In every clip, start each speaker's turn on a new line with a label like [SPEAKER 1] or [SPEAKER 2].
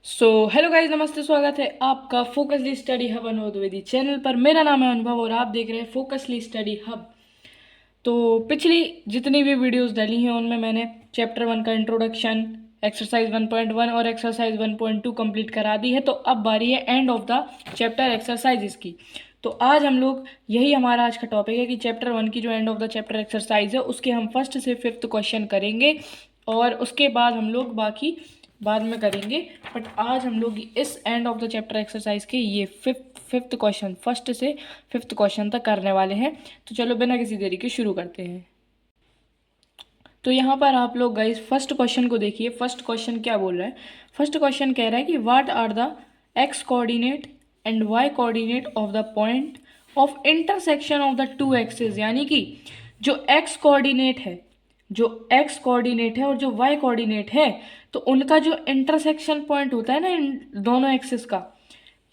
[SPEAKER 1] Hello guys, नमस्ते। स्वागत है आपका फोकसली स्टडी हब अनुद्वेदी चैनल पर। मेरा नाम है अनुभव और आप देख रहे हैं फोकसली स्टडी हब। तो पिछली जितनी भी वीडियोस डाली हैं उनमें मैंने चैप्टर 1 का इंट्रोडक्शन, एक्सरसाइज 1.1 और एक्सरसाइज 1.2 कंप्लीट करा दी है। तो अब बारी है end of the chapter exercise की। तो आज हम लोग यही हमारा आज का टॉपिक है कि चैप्टर 1 की जो end of the chapter exercise है उसके हम फर्स्ट से फिफ्थ क्वेश्चन करेंगे और उसके बाद हम लोग बाकी बाद में करेंगे। बट आज हम लोग इस end of the chapter exercise के ये फिफ्थ क्वेश्चन, फर्स्ट से फिफ्थ क्वेश्चन तक करने वाले हैं। तो चलो बिना किसी देरी के शुरू करते हैं। तो यहाँ पर आप लोग गाइस फर्स्ट क्वेश्चन को देखिए। फर्स्ट क्वेश्चन क्या बोल रहा है? फर्स्ट क्वेश्चन कह रहा है कि what are the X coordinate and Y coordinate of the point of intersection of the two axis. यानी कि जो एक्स कोऑर्डिनेट है, जो एक्स कोऑर्डिनेट है और जो वाई कोऑर्डिनेट है, तो उनका जो इंटरसेक्शन पॉइंट होता है ना इन दोनों एक्सिस का,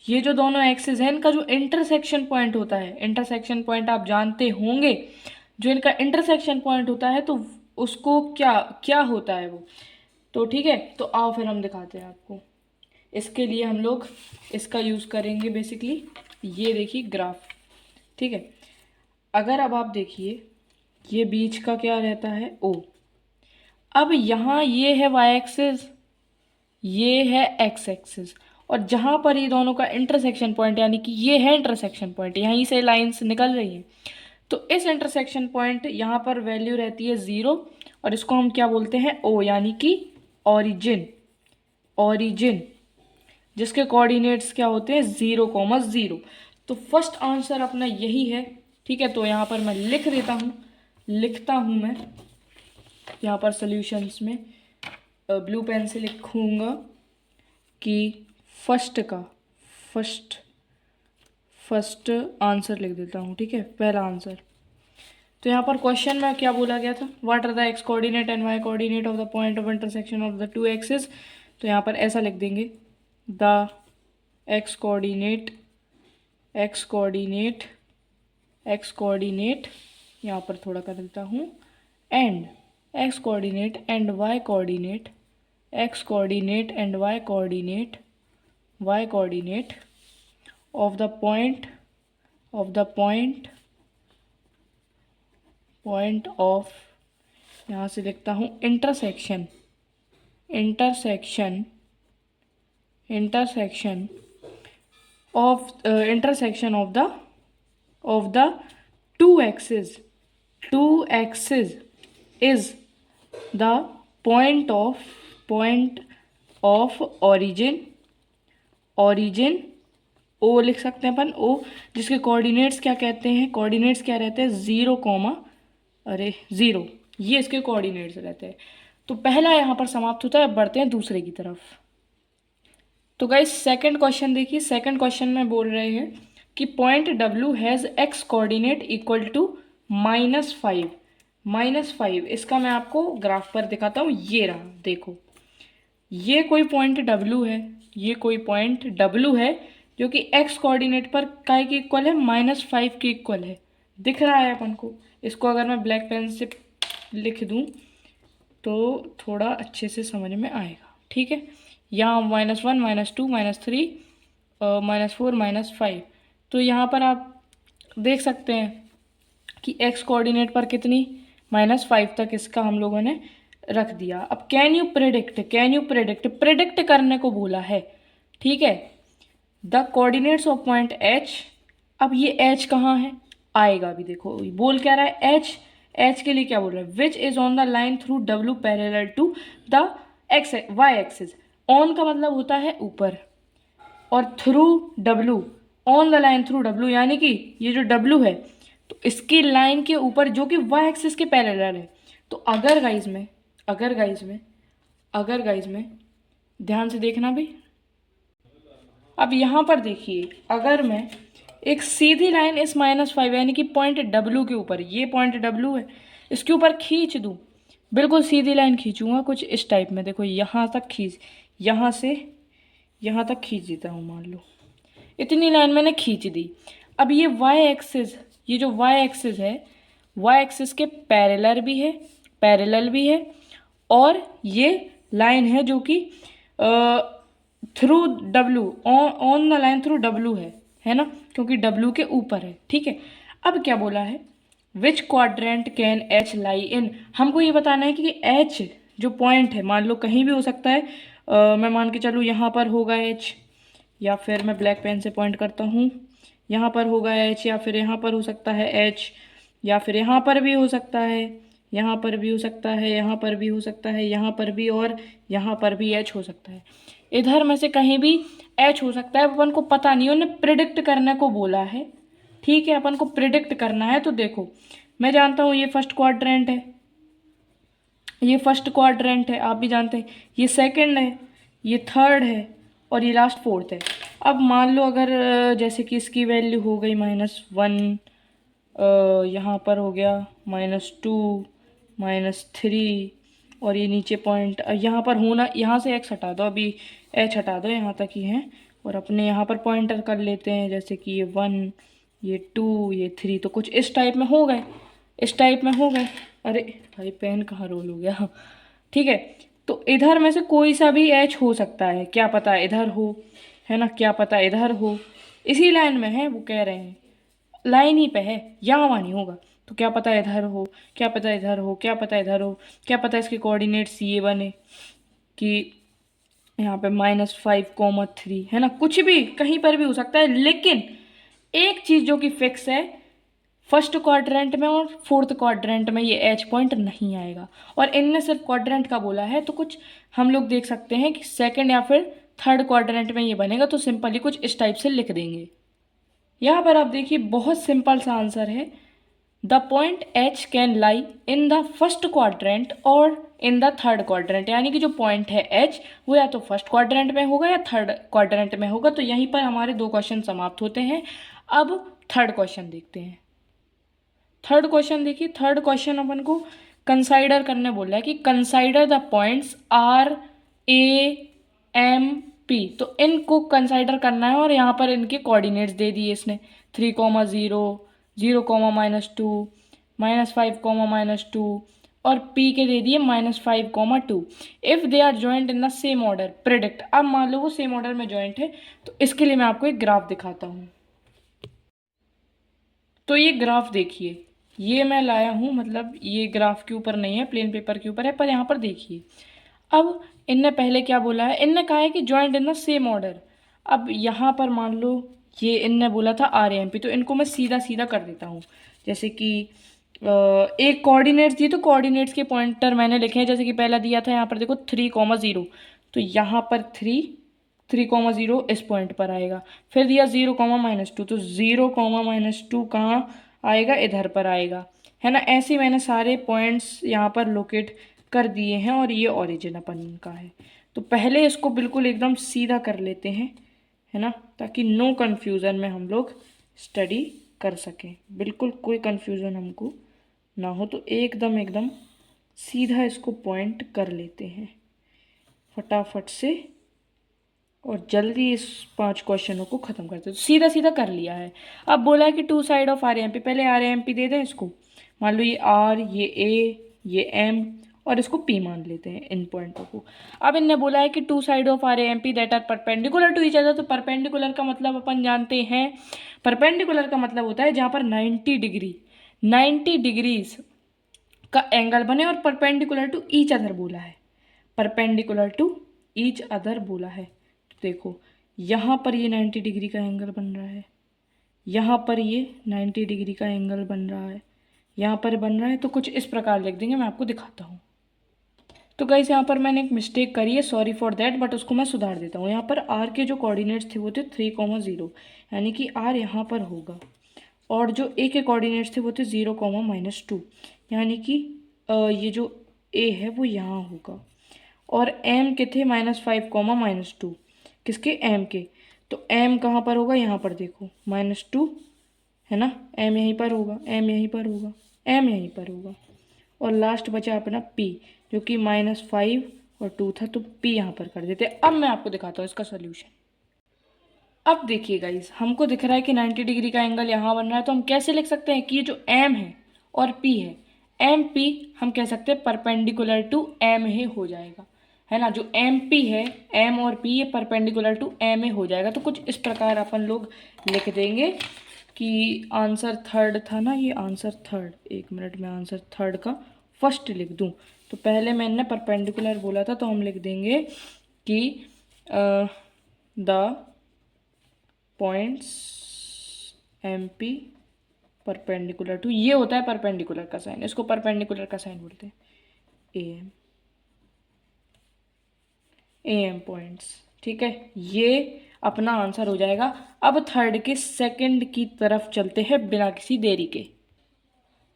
[SPEAKER 1] ये जो दोनों एक्सिस है इनका जो इंटरसेक्शन पॉइंट होता है, इंटरसेक्शन पॉइंट आप जानते होंगे, जो इनका इंटरसेक्शन पॉइंट होता है तो उसको क्या क्या होता है वो। तो ठीक है, तो आओ फिर हम दिखाते हैं आपको। इसके लिए हम लोग इसका यूज़ करेंगे बेसिकली, ये देखिए ग्राफ। ठीक है, अगर अब आप देखिए ये बीच का क्या रहता है, ओ। अब यहाँ ये है वाई एक्सिस, ये है एक्स एक्सिस, और जहाँ पर ये दोनों का इंटरसेक्शन पॉइंट यानी कि ये है इंटरसेक्शन पॉइंट, यहीं से लाइंस निकल रही हैं। तो इस इंटरसेक्शन पॉइंट यहाँ पर वैल्यू रहती है 0 और इसको हम क्या बोलते हैं, ओ, यानी कि ओरिजिन। ओरिजिन जिसके कोऑर्डिनेट्स क्या होते हैं 0,0। तो फर्स्ट आंसर अपना यही है। ठीक है, तो यहाँ पर मैं लिख देता हूँ, लिखता हूँ मैं यहाँ पर सॉल्यूशंस में ब्लू पेन से लिखूँगा कि फर्स्ट आंसर लिख देता हूँ। ठीक है, पहला आंसर। तो यहाँ पर क्वेश्चन में क्या बोला गया था, what are the X coordinate and Y coordinate of the point of intersection of the two axis. तो यहाँ पर ऐसा लिख देंगे, the X coordinate, X coordinate, X coordinate, यहाँ पर थोड़ा कर देता हूँ, and X coordinate and Y coordinate, X coordinate and Y coordinate, Y coordinate of the point point of, यहाँ से लिखता हूँ intersection, intersection of intersection of the two axis is the point of origin, O लिख सकते हैं अपन, ओ, जिसके coordinates क्या कहते हैं, कोऑर्डिनेट्स क्या रहते हैं 0, ये इसके कोऑर्डिनेट्स रहते हैं। तो पहला यहाँ पर समाप्त होता है। अब बढ़ते हैं दूसरे की तरफ। तो गाइस सेकंड क्वेश्चन देखिए। सेकंड क्वेश्चन में बोल रहे हैं कि point W has X coordinate equal to -5। इसका मैं आपको ग्राफ पर दिखाता हूँ। ये रहा, देखो, ये कोई पॉइंट डब्ल्यू है, ये कोई पॉइंट डब्ल्यू है जो कि एक्स कोऑर्डिनेट पर काय के इक्वल है, -5 के इक्वल है। दिख रहा है अपन को। इसको अगर मैं ब्लैक पेन से लिख दूँ तो थोड़ा अच्छे से समझ में आएगा। ठीक है, यहाँ -1, -2, -3, -4, -5। तो यहाँ पर आप देख सकते हैं कि एक्स कोऑर्डिनेट पर कितनी, -5 तक इसका हम लोगों ने रख दिया। अब कैन यू प्रेडिक्ट करने को बोला है। ठीक है, the coordinates of point H. अब ये एच कहाँ है, आएगा भी, देखो बोल क्या रहा है, एच के लिए क्या बोल रहा है, which is on the line through W parallel to the X Y axis. On का मतलब होता है ऊपर, और through W, on the line through W, यानी कि ये जो डब्ल्यू है तो इसकी लाइन के ऊपर जो कि वाई एक्सिस के पैरेलल है। तो अगर गाइज में ध्यान से देखना भी। अब यहाँ पर देखिए, अगर मैं एक सीधी लाइन इस -5 यानी कि पॉइंट डब्ल्यू के ऊपर, ये पॉइंट डब्ल्यू है, इसके ऊपर खींच दूँ, बिल्कुल सीधी लाइन खींचूंगा कुछ इस टाइप में। देखो यहाँ तक यहाँ से यहाँ तक खींच देता हूँ, मान लो इतनी लाइन मैंने खींच दी। अब ये वाई एक्सिस, ये जो वाई एक्सिस है, वाई एक्सिस के पैरेलल भी है और ये लाइन है जो कि through W, on the line through W है ना, क्योंकि डब्ल्यू के ऊपर है, ठीक है। अब क्या बोला है, विच क्वाड्रेंट कैन एच लाई इन, हमको ये बताना है कि एच जो पॉइंट है, मान लो कहीं भी हो सकता है, मैं मान के चलूँ यहाँ पर होगा एच, या फिर मैं ब्लैक पेन से पॉइंट करता हूँ, यहाँ पर होगा एच, या फिर यहाँ पर हो सकता है एच, या फिर यहाँ पर भी हो सकता है, यहाँ पर भी हो सकता है, यहाँ पर भी हो सकता है, यहाँ पर भी, और यहाँ पर भी एच हो सकता है। इधर में से कहीं भी एच हो सकता है, अपन को पता नहीं, उन्हें प्रिडिक्ट करने को बोला है, ठीक है। अपन को प्रिडिक्ट करना है, तो देखो मैं जानता हूँ ये फर्स्ट क्वाड्रेंट है, ये फर्स्ट क्वाड्रेंट है, आप भी जानते हैं, ये सेकंड है, ये थर्ड है, और ये लास्ट फोर्थ है। अब मान लो अगर जैसे कि इसकी वैल्यू हो गई -1, यहाँ पर हो गया -2, -3, और ये नीचे पॉइंट यहाँ पर होना, यहाँ से एक्स हटा दो, अभी एच हटा दो, यहाँ तक ही है, और अपने यहाँ पर पॉइंटर कर लेते हैं, जैसे कि ये 1, ये 2, ये 3, तो कुछ इस टाइप में हो गए, इस टाइप में हो गए। अरे भाई पेन कहाँ रोल हो गया, ठीक है। तो इधर में से कोई सा भी एच हो सकता है, क्या पता इधर हो, है ना, क्या पता इधर हो, इसी लाइन में है, वो कह रहे हैं लाइन ही पे है, यहाँ वहाँ नहीं होगा, तो क्या पता इधर हो, क्या पता इधर हो, क्या पता इधर हो, क्या पता इसके कोऑर्डिनेट्स ये बने कि यहाँ पे -5, 3, है ना, कुछ भी कहीं पर भी हो सकता है। लेकिन एक चीज़ जो कि फिक्स है, फर्स्ट क्वाड्रेंट में और फोर्थ क्वाड्रेंट में ये एच पॉइंट नहीं आएगा, और इनने सिर्फ क्वाड्रेंट का बोला है, तो कुछ हम लोग देख सकते हैं कि सेकंड या फिर थर्ड क्वाड्रेंट में ये बनेगा, तो सिंपली कुछ इस टाइप से लिख देंगे। यहाँ पर आप देखिए बहुत सिंपल सा आंसर है, the point H can lie in the first quadrant और इन द थर्ड क्वाड्रेंट, यानी कि जो पॉइंट है एच वो या तो फर्स्ट क्वाड्रेंट में होगा या थर्ड क्वाड्रेंट में होगा। तो यहीं पर हमारे 2 क्वेश्चन समाप्त होते हैं। अब थर्ड क्वेश्चन देखते हैं। थर्ड क्वेश्चन देखिए, थर्ड क्वेश्चन अपन को कंसाइडर करने बोल रहा है कि consider the points are A M P, तो इनको कंसाइडर करना है, और यहाँ पर इनके कोऑर्डिनेट्स दे दिए इसने, 3,0, 0,-2, -5, -2, और p के दे दिए -5, 2। If they are joint in the same order predict, अब मान लो वो सेम ऑर्डर में जॉइंट है, तो इसके लिए मैं आपको एक ग्राफ दिखाता हूँ। तो ये ग्राफ देखिए, ये मैं लाया हूँ, मतलब ये ग्राफ के ऊपर नहीं है, प्लेन पेपर के ऊपर है, पर यहाँ पर देखिए। अब इनने पहले क्या बोला है, इनने कहा है कि joint in the same order. अब यहाँ पर मान लो ये इनने बोला था RAMP, तो इनको मैं सीधा सीधा कर देता हूँ। जैसे कि एक कोऑर्डिनेट्स दिए, तो कोऑर्डिनेट्स के पॉइंटर मैंने लिखे हैं, जैसे कि पहला दिया था यहाँ पर देखो 3,0, तो यहाँ पर 3,0 इस पॉइंट पर आएगा। फिर दिया 0,-2, तो 0,-2 कहाँ आएगा, इधर पर आएगा, है ना। ऐसे मैंने सारे पॉइंट्स यहाँ पर लोकेट कर दिए हैं, और ये ओरिजिन अपन का है। तो पहले इसको बिल्कुल एकदम सीधा कर लेते हैं, है ना, ताकि नो कन्फ्यूज़न में हम लोग स्टडी कर सकें, बिल्कुल कोई कन्फ्यूज़न हमको ना हो। तो एकदम एकदम सीधा इसको पॉइंट कर लेते हैं फटाफट से, और जल्दी इस 5 क्वेश्चनों को ख़त्म करते हैं। तो सीधा सीधा कर लिया है। अब बोला है कि 2 साइड ऑफ RAMP, पहले RAMP दे दें इसको, मान लो ये R, ये A, ये M, और इसको P मान लेते हैं इन पॉइंटों को। अब इनने बोला है कि 2 side of RAMP that are perpendicular to each other, तो परपेंडिकुलर का मतलब अपन जानते हैं, परपेंडिकुलर का मतलब होता है जहाँ पर 90 डिग्रीज का एंगल बने, और परपेंडिकुलर टू ईच अदर बोला है, परपेंडिकुलर टू ईच अदर बोला है। तो देखो यहाँ पर ये 90 डिग्री का एंगल बन रहा है, यहाँ पर ये 90 डिग्री का एंगल बन रहा है, यहाँ पर बन रहा है, तो कुछ इस प्रकार लिख देंगे, मैं आपको दिखाता हूँ। तो गाइस यहाँ पर मैंने एक मिस्टेक करी है, सॉरी फॉर दैट, बट उसको मैं सुधार देता हूँ। यहाँ पर R के जो कोऑर्डिनेट्स थे वो थे 3,0, यानी कि R यहाँ पर होगा, और जो A के कोऑर्डिनेट्स थे वो थे 0,-2, यानी कि ये जो A है वो यहाँ होगा, और M के थे -5, -2, किसके, M के। तो M कहाँ पर होगा, यहाँ पर देखो -2, है ना, M यहीं पर होगा, M यहीं पर होगा, M यहीं पर होगा, और लास्ट बचा अपना P जो कि -5 और 2 था, तो P यहाँ पर कर देते। अब मैं आपको दिखाता हूँ इसका सोल्यूशन। अब देखिए गाइस, हमको दिख रहा है कि 90 डिग्री का एंगल यहाँ बन रहा है, तो हम कैसे लिख सकते हैं कि ये जो M है और P है, MP हम कह सकते हैं परपेंडिकुलर टू M ही हो जाएगा। है ना, जो एम पी है, एम और पी ये परपेंडिकुलर टू एम ए हो जाएगा। तो कुछ इस प्रकार अपन लोग लिख देंगे कि आंसर थर्ड था ना, ये आंसर थर्ड, एक मिनट में आंसर थर्ड का फर्स्ट लिख दूं। तो पहले मैंने परपेंडिकुलर बोला था, तो हम लिख देंगे कि the points M P perpendicular to, ये होता है परपेंडिकुलर का साइन, इसको परपेंडिकुलर का साइन बोलते हैं, ए एम पॉइंट्स। ठीक है, ये अपना आंसर हो जाएगा। अब थर्ड के सेकंड की तरफ चलते हैं बिना किसी देरी के।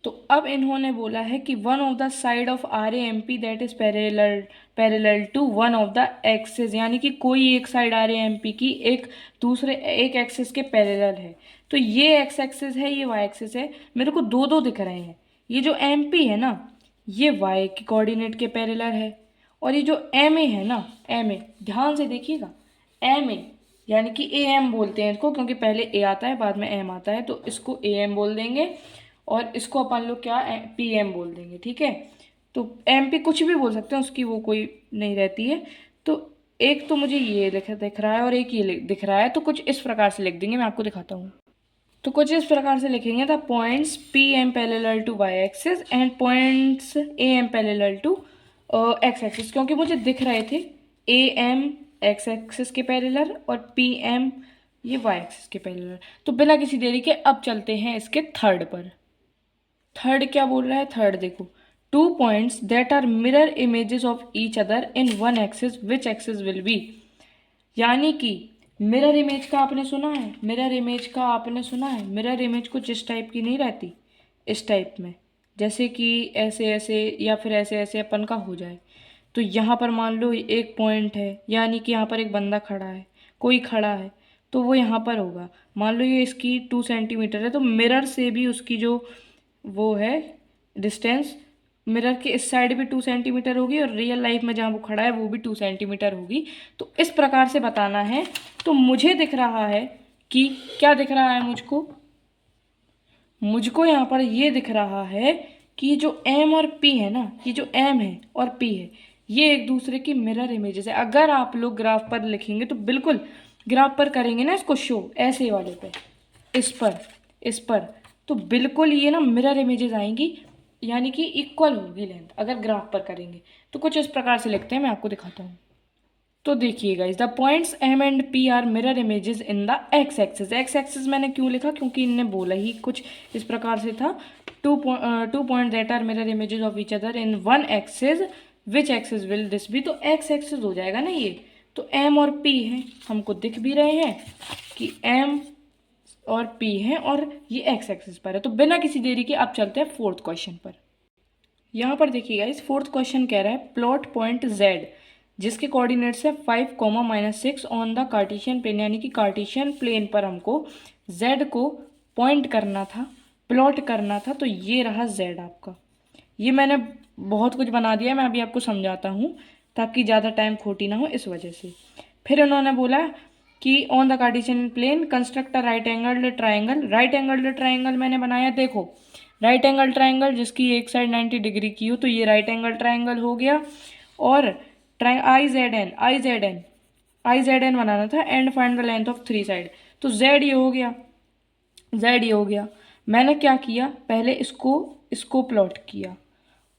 [SPEAKER 1] तो अब इन्होंने बोला है कि one of the side of R A M P that is parallel to one of the axes, यानी कि कोई एक side R A M P की एक एक्सेस के पैरेलल है। तो ये एक्स एक्सेस है, ये वाई एक्सेस है, मेरे को दो दो दिख रहे हैं। ये जो एम पी है ना, ये वाई के कोऑर्डिनेट के पैरेलल है, और ये जो एम ए है ना, एम ए ध्यान से देखिएगा, एम ए यानी कि ए एम बोलते हैं इसको, क्योंकि पहले ए आता है बाद में एम आता है, तो इसको ए एम बोल देंगे और इसको अपन लोग क्या पी एम बोल देंगे। ठीक है, तो एम पी कुछ भी बोल सकते हैं, उसकी वो कोई नहीं रहती है। तो एक तो मुझे ये दिख रहा है और एक ये दिख रहा है, तो कुछ इस प्रकार से लिख देंगे, मैं आपको दिखाता हूँ। तो कुछ इस प्रकार से लिखेंगे, the points P M parallel to Y axis and points A M parallel to X axis, क्योंकि मुझे दिख रहे थे ए एम एक्स एक्सिस के पैरेलल और पी एम ये वाई एक्सिस के पैरेलल। तो बिना किसी देरी के अब चलते हैं इसके थर्ड पर। थर्ड क्या बोल रहा है, थर्ड देखो, two points that are mirror images of each other in one axis which axis will be, यानी कि मिरर इमेज का आपने सुना है, मिरर इमेज का आपने सुना है, मिरर इमेज कुछ इस टाइप की नहीं रहती, इस टाइप में, जैसे कि ऐसे ऐसे या फिर ऐसे ऐसे अपन का हो जाए। तो यहाँ पर मान लो एक पॉइंट है, यानी कि यहाँ पर एक बंदा खड़ा है, कोई खड़ा है, तो वो यहाँ पर होगा। मान लो ये इसकी 2 सेंटीमीटर है, तो मिरर से भी उसकी जो वो है डिस्टेंस, मिरर के इस साइड भी 2 सेंटीमीटर होगी और रियल लाइफ में जहाँ वो खड़ा है वो भी 2 सेंटीमीटर होगी। तो इस प्रकार से बताना है। तो मुझे दिख रहा है कि क्या दिख रहा है मुझको यहाँ पर ये दिख रहा है कि जो एम और पी है ना, ये जो एम है और पी है, ये एक दूसरे की मिरर इमेजेस है। अगर आप लोग ग्राफ पर लिखेंगे तो बिल्कुल ग्राफ पर करेंगे ना इसको शो, ऐसे वाले पे, इस पर तो बिल्कुल ये ना मिरर इमेजेस आएंगी, यानी कि इक्वल होगी लेंथ अगर ग्राफ पर करेंगे। तो कुछ इस प्रकार से लिखते हैं, मैं आपको दिखाता हूँ। तो देखिएगा, इस the points M and P are mirror images in the X axis. X axis मैंने क्यों लिखा, क्योंकि इनने बोला ही कुछ इस प्रकार से था, two point that are mirror images of each other in one axis which axis will this be. तो एक्स एक्सिस हो जाएगा ना ये, तो एम और पी है, हमको दिख भी रहे हैं कि एम और पी है और ये एक्स एक्सिस पर है। तो बिना किसी देरी के अब चलते हैं फोर्थ क्वेश्चन पर। यहाँ पर देखिएगा, इस फोर्थ क्वेश्चन कह रहा है प्लॉट पॉइंट जेड जिसके कोऑर्डिनेट्स है 5, -6 ऑन द कार्टेशियन प्लेन, यानी कि कार्टेशियन प्लेन पर हमको जेड को पॉइंट करना था, प्लॉट करना था। तो ये रहा जेड आपका। ये मैंने बहुत कुछ बना दिया है, मैं अभी आपको समझाता हूँ ताकि ज़्यादा टाइम खोटी ना हो, इस वजह से। फिर उन्होंने बोला कि on the Cartesian plane construct a right angled triangle. Right angled triangle मैंने बनाया, देखो राइट एंगल ट्राइंगल जिसकी एक साइड 90 डिग्री की हो, तो ये राइट एंगल ट्राइंगल हो गया। और आई जेड एन बनाना था and find the length of 3 side. तो जेड ये हो गया, जेड ये हो गया। मैंने क्या किया, पहले इसको प्लॉट किया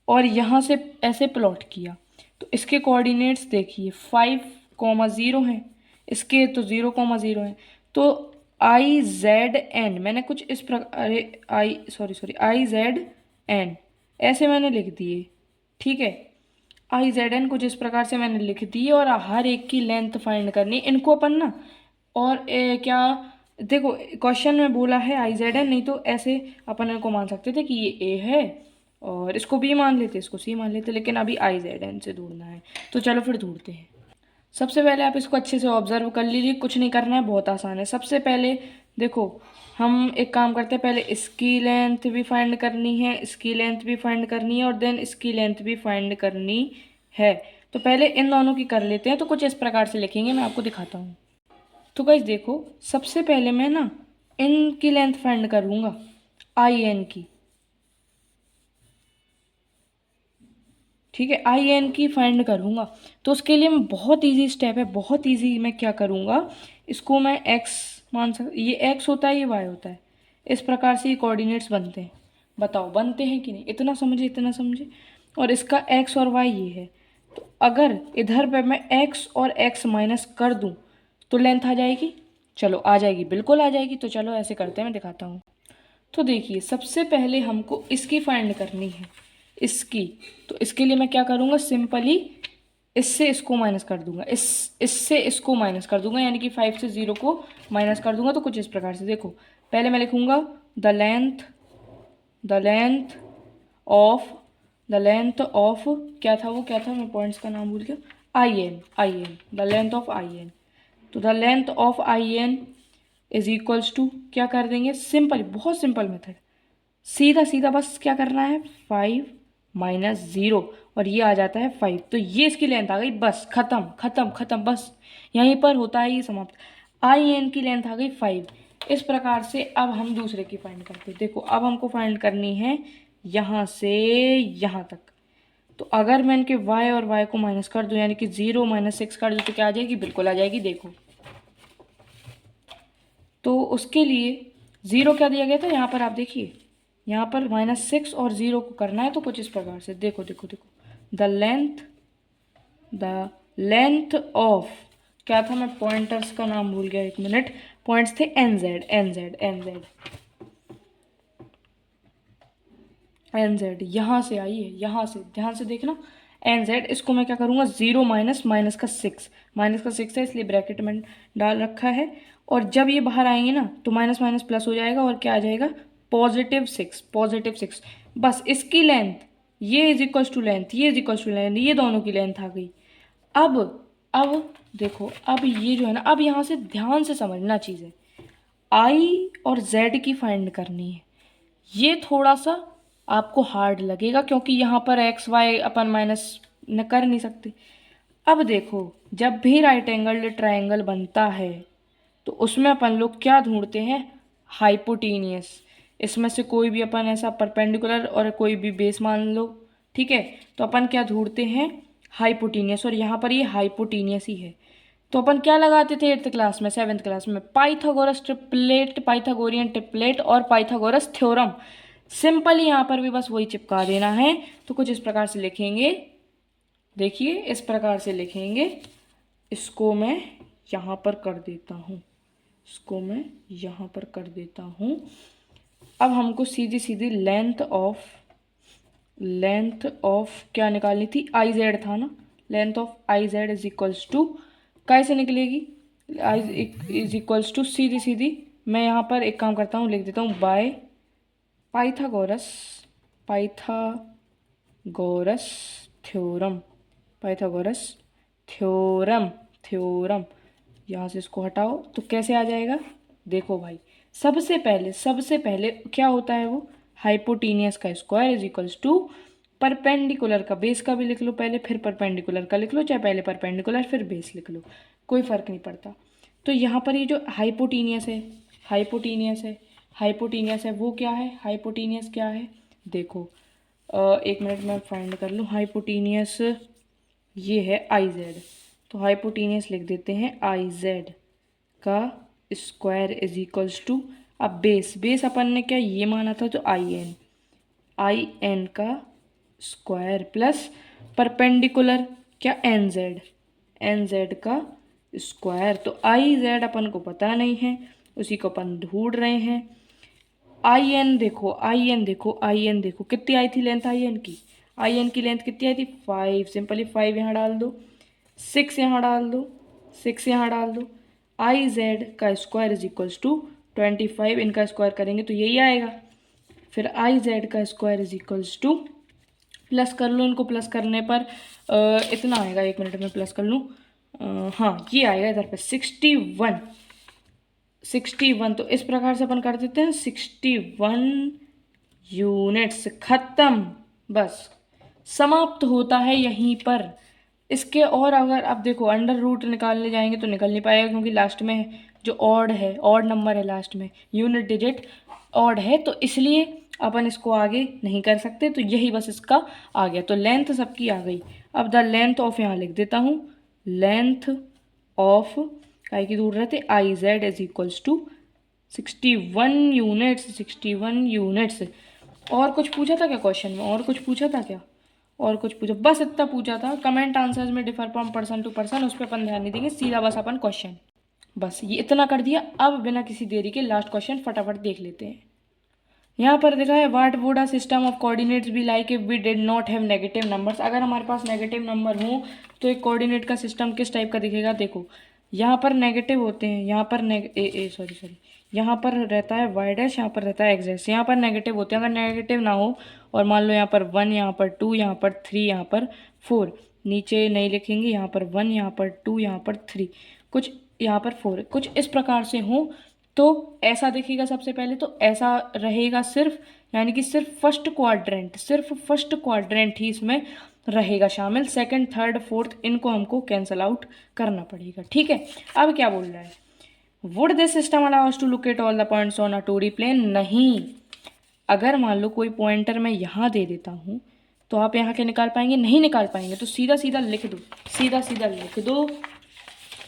[SPEAKER 1] और यहाँ से ऐसे प्लॉट किया। तो इसके कोऑर्डिनेट्स देखिए 5,0 हैं, इसके तो 0,0 हैं। तो आई जेड एन मैंने कुछ इस प्रकार, आई जेड एन ऐसे मैंने लिख दिए। ठीक है, आई जेड एन कुछ इस प्रकार से मैंने लिख दी और हर एक की लेंथ फाइंड करनी इनको अपन ना। और क्या देखो, क्वेश्चन में बोला है आई जेड एन, नहीं तो ऐसे अपन इनको मान सकते थे कि ये ए है और इसको बी मान लेते, इसको सी मान लेते, लेकिन अभी आई जेड एन से ढूंढना है। तो चलो फिर ढूंढते हैं। सबसे पहले आप इसको अच्छे से ऑब्जर्व कर लीजिए, कुछ नहीं करना है, बहुत आसान है। सबसे पहले देखो, हम एक काम करते हैं, पहले इसकी लेंथ भी फाइंड करनी है, इसकी लेंथ भी फाइंड करनी है और देन इसकी लेंथ भी फाइंड करनी है। तो पहले इन दोनों की कर लेते हैं। तो कुछ इस प्रकार से लिखेंगे, मैं आपको दिखाता हूँ। तो गाइस देखो, सबसे पहले मैं ना इनकी लेंथ फाइंड करूँगा, आई एन की। ठीक है, आई एन की फाइंड करूँगा। तो उसके लिए मैं बहुत इजी स्टेप है, बहुत इजी। मैं क्या करूँगा, इसको मैं एक्स मान सकता, ये एक्स होता है, ये वाई होता है। इस प्रकार से ये कोऑर्डिनेट्स बनते हैं। बताओ बनते हैं कि नहीं? इतना समझे, इतना समझे। और इसका एक्स और वाई ये है। तो अगर इधर पे मैं एक्स और एक्स माइनस कर दूँ तो लेंथ आ जाएगी। चलो आ जाएगी, बिल्कुल आ जाएगी। तो चलो ऐसे करते हैं, मैं दिखाता हूँ। तो देखिए, सबसे पहले हमको इसकी फाइंड करनी है, इसकी। तो इसके लिए मैं क्या करूँगा, सिंपली इससे इसको माइनस कर दूंगा, इससे इसको माइनस कर दूंगा, यानी कि 5 से 0 को माइनस कर दूंगा। तो कुछ इस प्रकार से देखो, पहले मैं लिखूंगा द लेंथ ऑफ क्या था वो, क्या था, मैं पॉइंट्स का नाम भूल गया, I N, the length of I N. तो the length of I N is equals to, क्या कर देंगे, सिंपल, बहुत सिंपल मेथड, सीधा सीधा बस क्या करना है, 5 माइनस 0, और ये आ जाता है 5। तो ये इसकी लेंथ आ गई, बस खत्म खत्म खत्म, बस यहीं पर होता है ये समाप्त। आई एन की लेंथ आ गई 5। इस प्रकार से अब हम दूसरे की फाइंड करते हैं। देखो, अब हमको फाइंड करनी है यहाँ से यहाँ तक। तो अगर मैं इनके y और y को माइनस कर दूं, यानी कि 0 माइनस 6 कर दूं, तो क्या आ जाएगी, बिल्कुल आ जाएगी। देखो, तो उसके लिए 0 क्या दिया गया था यहाँ पर, आप देखिए, यहाँ पर -6 और 0 को करना है। तो कुछ इस प्रकार से देखो देखो देखो, द लेंथ ऑफ, क्या था, मैं पॉइंटर्स का नाम भूल गया, एक मिनट। पॉइंट्स थे एन जेड, यहाँ से आई है, यहाँ से ध्यान से देखना, एन जेड। इसको मैं क्या करूँगा, 0 माइनस माइनस का 6, माइनस का 6 है इसलिए ब्रैकेट में डाल रखा है। और जब ये बाहर आएंगे ना तो माइनस माइनस प्लस हो जाएगा, और क्या आ जाएगा, +6। बस इसकी लेंथ, ये इज इक्वल्स टू लेंथ, ये इज इक्वल्स टू लेंथ, ये दोनों की लेंथ आ गई। अब देखो, अब ये जो है ना, अब यहाँ से ध्यान से समझना चीज़ें, आई और जेड की फाइंड करनी है। ये थोड़ा सा आपको हार्ड लगेगा, क्योंकि यहाँ पर एक्स वाई अपन माइनस न कर नहीं सकते। अब देखो, जब भी राइट एंगल्ड ट्रायंगल बनता है तो उसमें अपन लोग क्या ढूंढते हैं, हाइपोटीनियस। इसमें से कोई भी अपन ऐसा परपेंडिकुलर और कोई भी बेस मान लो, ठीक है। तो अपन क्या ढूंढते हैं, हाइपोटीनियस, और यहाँ पर ये हाइपोटीनियस ही है। तो अपन क्या लगाते थे 8th क्लास में, 7th क्लास में, पाइथागोरस ट्रिपलेट, पाइथागोरियन ट्रिपलेट और पाइथागोरस थ्योरम। सिंपल, यहाँ पर भी बस वही चिपका देना है। तो कुछ इस प्रकार से लिखेंगे, देखिए इस प्रकार से लिखेंगे। इसको मैं यहाँ पर कर देता हूँ, इसको मैं यहाँ पर कर देता हूँ। अब हमको सीधी सीधी लेंथ ऑफ क्या निकालनी थी, आई जेड था ना। Length of I Z is equals to, कैसे निकलेगी, आई इज इक्वल्स टू, सीधी सीधी मैं यहाँ पर एक काम करता हूँ, लिख देता हूँ by Pythagoras theorem, Pythagoras theorem. यहाँ से इसको हटाओ तो कैसे आ जाएगा, देखो भाई, सबसे पहले क्या होता है वो, हाइपोटीनियस का square is equals to perpendicular का, बेस का भी लिख लो पहले, फिर परपेंडिकुलर का लिख लो, चाहे पहले परपेंडिकुलर फिर बेस लिख लो, कोई फ़र्क नहीं पड़ता। तो यहाँ पर ये जो हाइपोटीनियस है वो क्या है, हाइपोटीनियस क्या है, देखो, एक मिनट में फाइंड कर लूँ। हाइपोटीनियस ये है आई जेड, तो हाइपोटीनियस लिख देते हैं आई जेड का स्क्वायर इज इक्वल्स टू, अब बेस अपन ने क्या ये माना था, तो आई एन का स्क्वायर प्लस परपेंडिकुलर क्या, एन जेड का स्क्वायर। तो आई जेड अपन को पता नहीं है, उसी को अपन ढूंढ रहे हैं। आई एन देखो कितनी आई थी लेंथ आई एन की लेंथ कितनी आई थी, 5। सिंपली 5 यहाँ डाल दो, 6 यहाँ डाल दो, 6 यहाँ डाल दो। आई जेड का स्क्वायर इज इक्वल्स टू 25, इनका स्क्वायर करेंगे तो यही आएगा। फिर आई जेड का square is equals to, plus कर लो, इनको प्लस करने पर इतना आएगा, एक मिनट में प्लस कर लूँ, हाँ ये आएगा इधर पे 61। तो इस प्रकार से अपन कर देते हैं 61 यूनिट्स, खत्म, बस समाप्त होता है यहीं पर। इसके और अगर आप देखो अंडर रूट निकालने जाएंगे तो निकल नहीं पाएगा, क्योंकि लास्ट में जो ऑड नंबर है लास्ट में, यूनिट डिजिट ऑड है, तो इसलिए अपन इसको आगे नहीं कर सकते, तो यही बस इसका आ गया। तो लेंथ सबकी आ गई। अब द लेंथ ऑफ यहाँ लिख देता हूँ, लेंथ ऑफ काय की दूर रहते I Z is equals to 61 units, 61 units. और कुछ पूछा था क्या क्वेश्चन में? और कुछ पूछा था क्या? और कुछ पूछा? बस इतना पूछा था। कमेंट आंसर्स में differ from person to person, उस पर अपन ध्यान नहीं देंगे, सीधा बस अपन क्वेश्चन, बस ये इतना कर दिया। अब बिना किसी देरी के लास्ट क्वेश्चन फटाफट देख लेते हैं। यहाँ पर देखा है, what would a system of coordinates be like if we did not have negative numbers. अगर हमारे पास नेगेटिव नंबर हो तो एक कोऑर्डिनेट का सिस्टम किस टाइप का दिखेगा? देखो, यहाँ पर नेगेटिव होते हैं, यहाँ पर सॉरी यहाँ पर रहता है वाई डैश, यहाँ पर रहता है एक्स डैश, यहाँ पर नेगेटिव होते हैं। अगर नेगेटिव ना हो और मान लो यहाँ पर 1, यहाँ पर 2, यहाँ पर 3, यहाँ पर 4, नीचे नहीं लिखेंगे, यहाँ पर 1, यहाँ पर 2, यहाँ पर 3, कुछ यहाँ पर 4, कुछ इस प्रकार से हो तो ऐसा दिखेगा। सबसे पहले तो ऐसा रहेगा सिर्फ, यानी कि सिर्फ फर्स्ट क्वाड्रेंट ही इसमें रहेगा शामिल। सेकंड, थर्ड, फोर्थ इनको हमको कैंसल आउट करना पड़ेगा, ठीक है। अब क्या बोल रहा है? Would this system allow us to locate all the points on a 2D plane? नहीं। अगर मान लो कोई पॉइंटर मैं यहाँ दे देता हूँ तो आप यहाँ के निकाल पाएंगे? नहीं निकाल पाएंगे। तो सीधा सीधा लिख दो, सीधा सीधा लिख दो,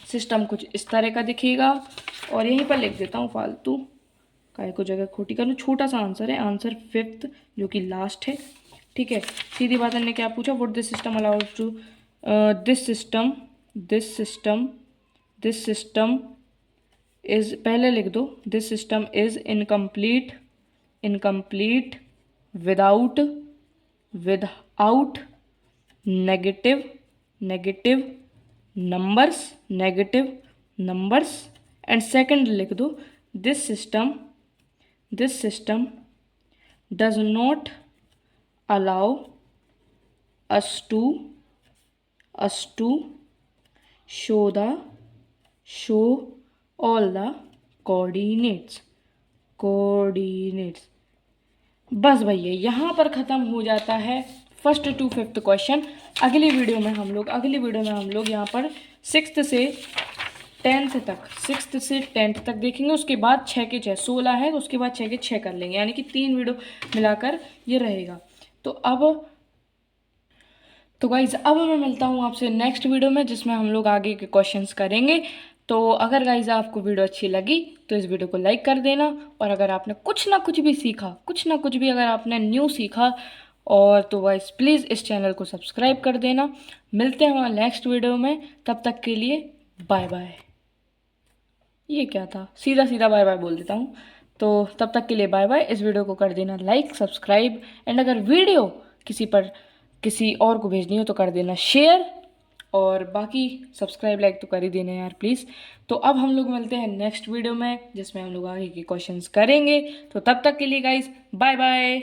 [SPEAKER 1] सिस्टम कुछ इस तरह का दिखेगा। और यहीं पर लिख देता हूँ, फालतू काय को जगह खोटी करूँ, छोटा सा आंसर है, आंसर 5th जो कि लास्ट है, ठीक है। सीधी बात ने क्या पूछा? Would this system allowed to this system is, पहले लिख दो, this system is incomplete without negative numbers. And second लिख दो, this system does not allow us to show all the coordinates. बस भैया यहाँ पर ख़त्म हो जाता है 1st to 5th क्वेश्चन। अगली वीडियो में हम लोग यहाँ पर 6th से 10th तक देखेंगे। उसके बाद 6 के 6 16 है, तो उसके बाद 6 के 6 कर लेंगे, यानी कि 3 वीडियो मिलाकर ये रहेगा। तो गाइज़ अब मैं मिलता हूँ आपसे नेक्स्ट वीडियो में, जिसमें हम लोग आगे के क्वेश्चंस करेंगे। तो अगर गाइज़ आपको वीडियो अच्छी लगी तो इस वीडियो को लाइक कर देना, और अगर आपने कुछ ना कुछ भी सीखा, अगर आपने न्यू सीखा और तो गाइज़ प्लीज़ इस चैनल को सब्सक्राइब कर देना। मिलते हैं नेक्स्ट वीडियो में, तब तक के लिए बाय बाय। ये क्या था, सीधा सीधा बाय बाय बोल देता हूँ। तो तब तक के लिए बाय बाय। इस वीडियो को कर देना लाइक, सब्सक्राइब, एंड अगर वीडियो किसी और को भेजनी हो तो कर देना शेयर, और बाकी सब्सक्राइब लाइक तो कर ही देना यार प्लीज़। तो अब हम लोग मिलते हैं नेक्स्ट वीडियो में, जिसमें हम लोग आगे के क्वेश्चंस करेंगे। तो तब तक के लिए गाइस बाय बाय।